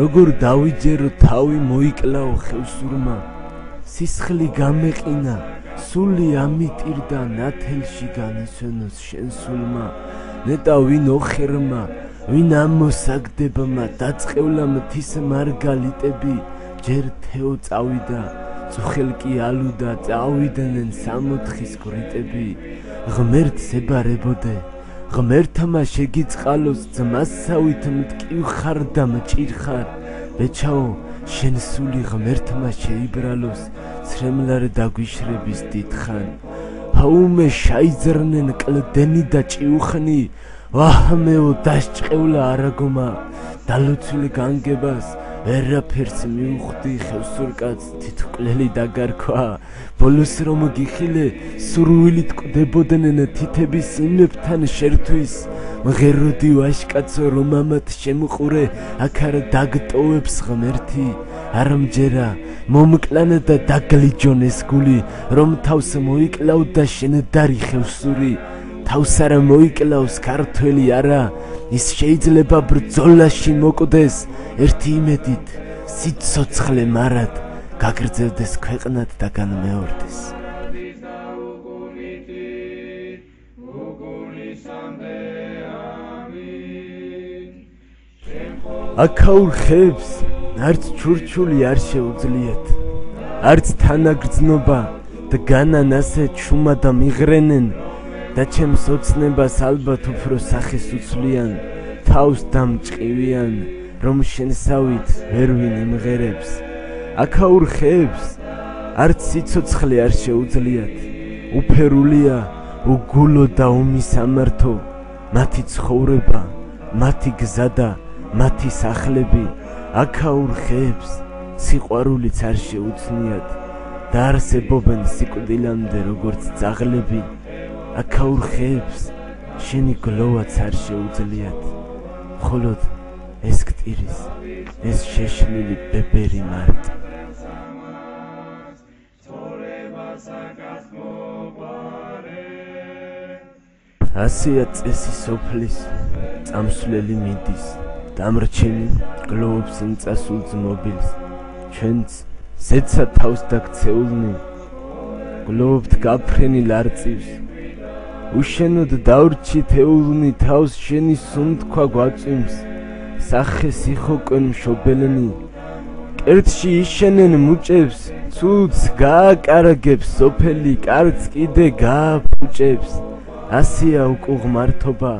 როგორ დავიჯერო თავი მოიკლაო ხევსურმა სისხლი გამეყინა სული ამიტირდა ნათელში განისვენოს შენ სულმა ნეტა ვინ ოხერმა ვინ ამოსაგდებმა დაწყევლა მთის მარგალიტები ჯერ თეო წავიდა წუხელ კი ალუდა წავიდნენ სამოთხის გრიტები ღმერთს ებარებოდე ღმერთმა შეგიწყალოს ძმასავით მტკივხარ და მჭირხარ ბეჩაო შენ სული ღმერთმა შეიბრალოს ცრემლარ დაგვიშრების დიდხან ჰაუმე შაიძრნენ კლდენი და ჭიუხნი ვაჰმეო დასჭყევლა არაგომა დალოცვილი განგებას ვერაფერს მიუხვდი ხევსურკაც თითქმელი დაგარქვა ბოლოს რომ გიხილე სურვილით კვდებოდნენ თითების იმებთან შერთვის მღეროდი ვაშკაცო რომ ამათ შემყურე აქ არ დაგტოვებს ღმერთი არ მჯერა მომკლანა და დაგლიჯონ ეს გული რომ თავს მოიკლავდა შენდარი ხევსური თავს არ მოიკლავს ქართველი არა ის შეიძლება ბრძოლაში მოკვდეს ერთი იმედით სიცოცხლე მარად გაგრძელდეს ქვეყნად და განმეორდეს აქაურ ხებს არც ჩურჩული არ შეუძლიათ არც თანაგრძნობა და განანასე ჩუმა და მიღრენენ და ჩემს ოცნებას ალბათ უფრო სახეს უცვლიან თავს დამჭყივიან რომ შენსავით ვერვინ იმღერებს აქაურ ხებს არც სიცოცხლე არ შეუძლიათ უფერულია უგულო და უმისამართო მათი ცხოვრება მათი გზა და მათი სახლები აქაურ ხებს სიყვარულიც არ შეუცნიათ და არსებობენ სიკვდილამდე როგორც ძაღლები აქაურ ხებს შენი გლოვაც არ შეუძლიათ მხოლოდ ეს ქტირის ეს შეშლილი ბებერი მარტ ასია წესი სოფლის წამსვლელი მიდის დამრჩენი გლოვობს იმ წასულ ძმობილს ჩვენც ზეცა თავს დაქცეულნი გლოვობთ გაფრენილ არწივს უშენოდ დავრჩით ეულნი თავს შენი სუნთქვა გვაწვიმს სახე სიხოკვენ მშობელნი კერტში იშენენ მუჭებს ცუდს გააკარგებს სოფელი კარგს კიდე გააფუჭებს ასია უკუღმართობა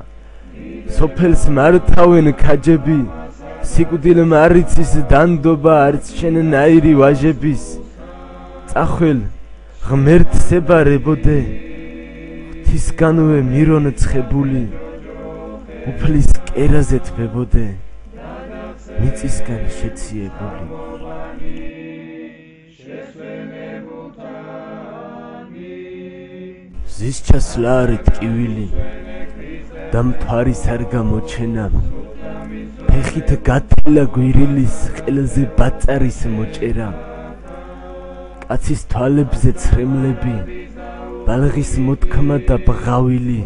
სოფელს მართავენ ქაჯები სიკვდილ მარიცის დანდობა არც შენნაირი ვაჟების წახვალ ღმერთს ებარებოდე ღვთისგანვე მირონ ცხებული უფლის კერაზე თბებოდე მიწისგან შეციებული ზის ჩასვლა არ ტკივილი და მთვარის არ გამოჩენა ფეხით გათელა გვირილის ყელზე ბაწარის მოჭერა კაცის თვალებზე ცრემლები ბალღის მოთქმა და ბღავილი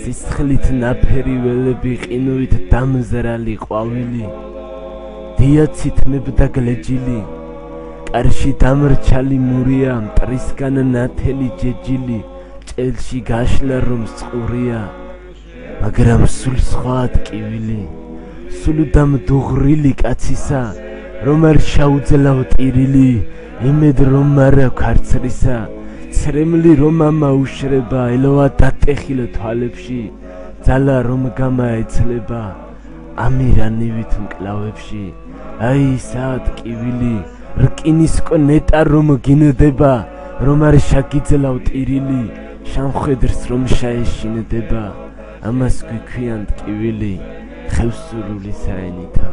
სისხლით ნაფერი ველები ყინვით დამზრალი ყვავილი დიაცით მებდა გლეჯილი კარში დამრჩალი მურია მტრისგან ნათელი ჯეჯილი ჭელში გაშლა რომ წყურია მაგრამ სულ სხვა ტკივილი სულ დამდუღრილი კაცისა რომ არ შაუძლავ ტირილი იმედ რომ არ ქარცრისა ცრემლი რომ ამაუშრება ელოა დატეხილ თვალებში ძალა რომ გამაეცლება ამირანივით მკლავებში აი საატკივილი რკინისკო ნეტა რომ გინდება რომ არ შაგიძლავ ტირილი შამხედრს რომ შაეშინდება ამას გვიქვიან ტკივილი ხევსურული საენითა